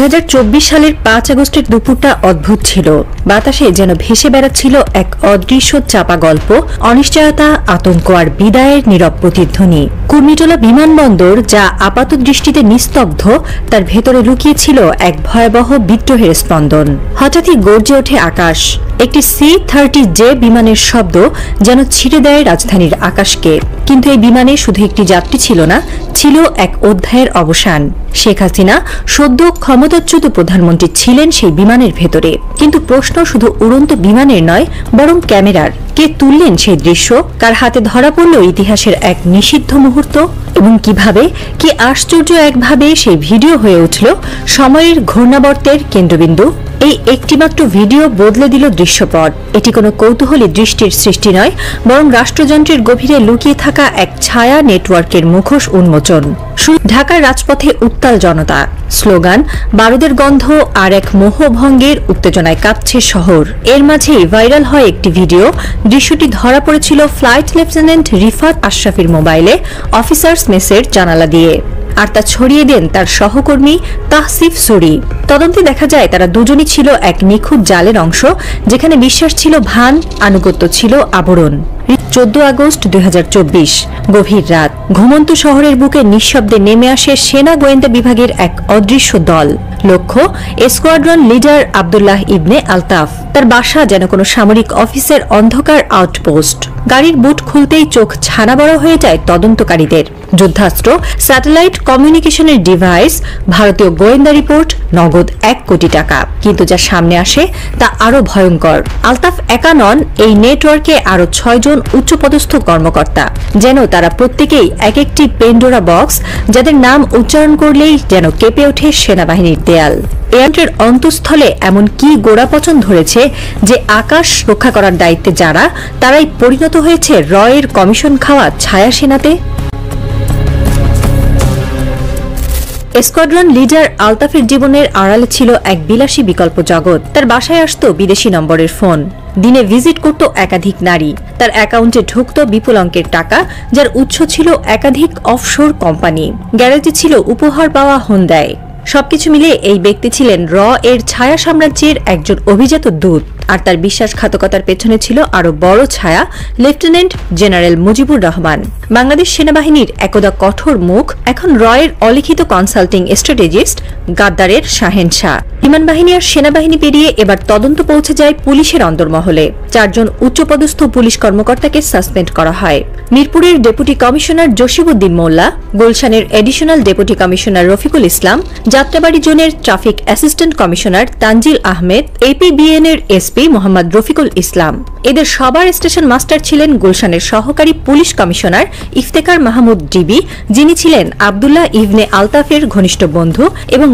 2024 সালের 5 আগস্টের দুপুরটা অদ্ভুত ছিল। বাতাসে যেন ভেসে বেড়াচ্ছিল এক অদৃশ্য চাপা গল্প, অনিশ্চয়তা, আতঙ্ক আর বিদায়ের নীরব প্রতিধ্বনি। কুর্মিটোলা বিমানবন্দর, যা আপাত দৃষ্টিতে নিস্তব্ধ, তার ভেতরে লুকিয়েছিল এক ভয়াবহ বিদ্রোহের স্পন্দন। হঠাৎই গর্জে ওঠে আকাশ। একটি C-30J বিমানের শব্দ যেন ছিঁড়ে দেয় রাজধানীর আকাশকে। কিন্তু এই বিমানে শুধু একটি যাত্রী ছিল না, ছিল এক অধ্যায়ের অবসান। শেখ হাসিনা সদ্য ক্ষমতাচ্যুত প্রধানমন্ত্রী ছিলেন সেই বিমানের ভেতরে। কিন্তু প্রশ্ন শুধু উড়ন্ত বিমানের নয়, বরং ক্যামেরার। কে তুললেন সেই দৃশ্য? কার হাতে ধরা পড়ল ইতিহাসের এক নিষিদ্ধ মুহূর্ত? এবং কিভাবে, কি আশ্চর্য একভাবে সেই ভিডিও হয়ে উঠল সময়ের ঘূর্ণাবর্তের কেন্দ্রবিন্দু। এই একটিমাত্র ভিডিও বদলে দিল দৃশ্যপট। এটি কোনো কৌতূহলী দৃষ্টির সৃষ্টি নয়, বরং রাষ্ট্রযন্ত্রের গভীরে লুকিয়ে থাকা এক ছায়া নেটওয়ার্কের মুখোশ উন্মোচন। ঢাকার রাজপথে উত্তাল জনতা, স্লোগান, বারুদের গন্ধ আর এক মোহভঙ্গের উত্তেজনায় কাঁপছে শহর। এর মাঝেই ভাইরাল হয় একটি ভিডিও। দৃশ্যটি ধরা পড়েছিল ফ্লাইট লেফটেন্যান্ট রিফাত আশরাফের মোবাইলে অফিসার্স মেসের জানালা দিয়ে, আর তা ছড়িয়ে দেন তার সহকর্মী তাহসিফ সুরি। তদন্তে দেখা যায় তারা দুজনই ছিল এক নিখুঁত জালের অংশ, যেখানে বিশ্বাস ছিল ভান, আনুগত্য ছিল আবরণ। 14 আগস্ট 2024, গভীর রাত। ঘুমন্ত শহরের বুকে নিঃশব্দে নেমে আসে সেনা গোয়েন্দা বিভাগের এক অদৃশ্য দল। লক্ষ্য স্কোয়াড্রন লিডার আব্দুল্লাহ ইবনে আলতাফ। তার বাসা যেন কোনো সামরিক অফিসের অন্ধকার আউটপোস্ট। গাড়ির বুট খুলতেই চোখ ছানা বড় হয়ে যায় তদন্তকারীদের। যুদ্ধাস্ত্র, স্যাটেলাইট কমিউনিকেশনের ডিভাইস, ভারতীয় গোয়েন্দা রিপোর্ট, নগদ 1 কোটি টাকা। কিন্তু যা সামনে আসে তা আরো ভয়ঙ্কর। আলতাফ একা নন, এই নেটওয়ার্কে আরো 6 জন উচ্চপদস্থ কর্মকর্তা। যেন তারা প্রত্যেকেই এক একটি পেন্ডোরা বক্স, যাদের নাম উচ্চারণ করলেই যেন কেঁপে ওঠে সেনাবাহিনীর দেয়াল। এয়ারটের অন্তঃস্থলে এমন কি গোড়াপচন ধরেছে যে আকাশ রক্ষা করার দায়িত্বে যারা, তারাই পরিণত হয়েছে রয়ের কমিশন খাওয়া ছায়া সেনাতে। স্কোয়াড্রন লিডার আলতাফের জীবনের আড়ালে ছিল এক বিলাসী বিকল্প জগৎ। তার বাসায় আসত বিদেশি নম্বরের ফোন, দিনে ভিজিট করত একাধিক নারী, তার অ্যাকাউন্টে ঢুকত বিপুল অঙ্কের টাকা, যার উৎস ছিল একাধিক অফশোর কোম্পানি। গ্যারেজে ছিল উপহার পাওয়া হোন্ডাই। সবকিছু মিলে এই ব্যক্তি ছিলেন এর ছায়া সাম্রাজ্যের একজন অভিজাত দূত। আর তার বিশ্বাসঘাতকতার পেছনে ছিল আরো বড় ছায়া, লেফটেন্যান্ট জেনারেল মুজিবুর রহমান। বাংলাদেশ সেনাবাহিনীর একদা কঠোর মুখ, এখন এর অলিখিত কনসাল্টিং স্ট্র্যাটেজিস্ট, গাদ্দারের শাহেনশাহ। বিমান বাহিনী আর সেনাবাহিনী পেরিয়ে এবার তদন্ত পৌঁছে যায় পুলিশের অন্দরমহলে। 4 জন উচ্চপদস্থ পুলিশ কর্মকর্তাকে সাসপেন্ড করা হয়। মিরপুরের ডেপুটি কমিশনার জসিমউদ্দিন মোল্লা, গুলশানের additional deputy commissioner Rafiqul Islam, Jatrabari জোনের traffic assistant commissioner Tanzil Ahmed, APBN এর এসপি মোহাম্মদ রফিকুল ইসলাম। এদের সবার স্টেশন মাস্টার ছিলেন গুলশানের সহকারী police commissioner Iftekhar Mahmud DB, যিনি ছিলেন আব্দুল্লাহ ইবনে আলতাফের ঘনিষ্ঠ বন্ধু এবং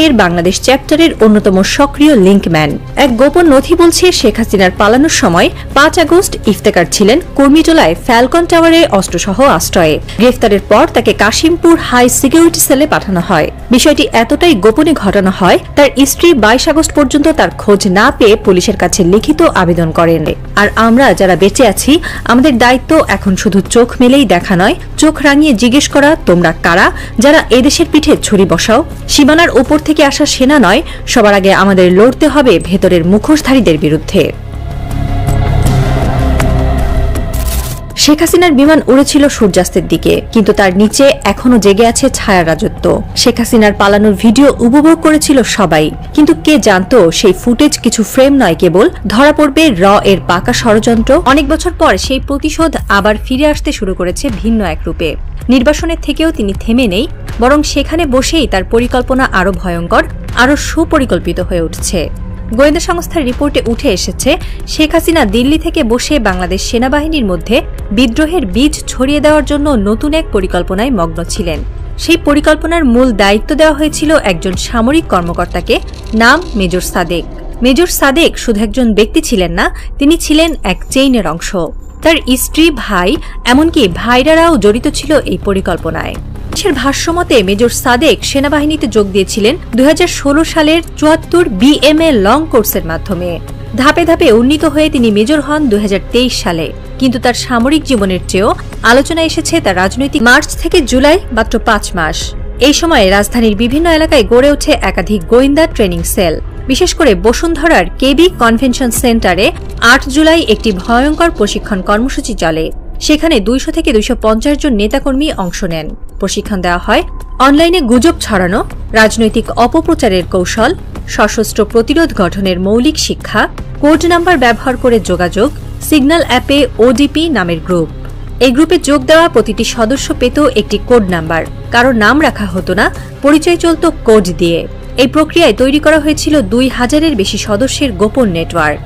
এর বাংলাদেশ চ্যাপ্টারের অন্যতম সক্রিয় লিঙ্কম্যান। এক গোপন নথি বলছে, শেখ হাসিনার পালানোর সময় 5 আগস্ট ইফতেখার ছিলেন কুর্মিটোলায় ফ্যালকন টাওয়ারে অস্ত্রসহ আশ্রয়ে। গ্রেফতারের পর তাকে কাশিমপুর হাই সিকিউরিটি সেলে পাঠানো হয়। বিষয়টি এতটাই গোপনে ঘটানো হয়, তার স্ত্রী 22 আগস্ট পর্যন্ত তার খোঁজ না পেয়ে পুলিশের কাছে লিখিত আবেদন করেন। আর আমরা যারা বেঁচে আছি, আমাদের দায়িত্ব এখন শুধু চোখ মেলেই দেখা নয়, চোখ রাঙিয়ে জিজ্ঞেস করা, তোমরা কারা যারা এদেশের পিঠে ছুরি বসাও? সীমানার উপর থেকে আসা সেনা নয়, সবার আগে আমাদের লড়তে হবে ভেতরের মুখোশধারীদের বিরুদ্ধে। শেখ হাসিনার বিমান উড়েছিল সূর্যাস্তের দিকে, কিন্তু তার নিচে এখনো জেগে আছে ছায়ার রাজত্ব। শেখ হাসিনার পালানোর ভিডিও উপভোগ করেছিল সবাই, কিন্তু কে জানতো সেই ফুটেজ কিছু ফ্রেম নয়, কেবল ধরা পড়বে এর পাকা ষড়যন্ত্র। অনেক বছর পর সেই প্রতিশোধ আবার ফিরে আসতে শুরু করেছে ভিন্ন এক রূপে। নির্বাসনের থেকেও তিনি থেমে নেই, বরং সেখানে বসেই তার পরিকল্পনা আরো ভয়ঙ্কর, আরো সুপরিকল্পিত হয়ে উঠছে। গোয়েন্দা সংস্থার রিপোর্টে উঠে এসেছে, শেখ হাসিনা দিল্লি থেকে বসে বাংলাদেশ সেনাবাহিনীর মধ্যে বিদ্রোহের বীজ ছড়িয়ে দেওয়ার জন্য নতুন এক পরিকল্পনায় মগ্ন ছিলেন। সেই পরিকল্পনার মূল দায়িত্ব দেওয়া হয়েছিল একজন সামরিক কর্মকর্তাকে, নাম মেজর সাদেক। মেজর সাদেক শুধু একজন ব্যক্তি ছিলেন না, তিনি ছিলেন এক চেইনের অংশ। তার স্ত্রী, ভাই, এমনকি ভাইরারাও জড়িত ছিল এই পরিকল্পনায়। পুলিশের ভাষ্যমতে মেজর সাদেক সেনাবাহিনীতে যোগ দিয়েছিলেন 2016 সালের 74 BMA লং কোর্সের মাধ্যমে। ধাপে ধাপে উন্নীত হয়ে তিনি মেজর হন 2023 সালে। কিন্তু তার সামরিক জীবনের চেয়েও আলোচনা এসেছে তার রাজনৈতিক। মার্চ থেকে জুলাই, মাত্র 5 মাস। এই সময়ে রাজধানীর বিভিন্ন এলাকায় গড়ে ওঠে একাধিক গোয়েন্দা ট্রেনিং সেল। বিশেষ করে বসুন্ধরার কেবি কনভেনশন সেন্টারে ৮ জুলাই একটি ভয়ঙ্কর প্রশিক্ষণ কর্মসূচি চলে। সেখানে ২০০ থেকে ২৫০ জন নেতাকর্মী অংশ নেন। প্রশিক্ষণ দেওয়া হয় অনলাইনে গুজব ছড়ানো, রাজনৈতিক অপপ্রচারের কৌশল, সশস্ত্র প্রতিরোধ গঠনের মৌলিক শিক্ষা, কোড নাম্বার ব্যবহার করে যোগাযোগ, সিগন্যাল অ্যাপে ওডিপি নামের গ্রুপ। এই গ্রুপে যোগ দেওয়া প্রতিটি সদস্য পেত একটি কোড নাম্বার। কারো নাম রাখা হতো না, পরিচয় চলত কোড দিয়ে। এই প্রক্রিয়ায় তৈরি করা হয়েছিল ২,০০০-এর বেশি সদস্যের গোপন নেটওয়ার্ক।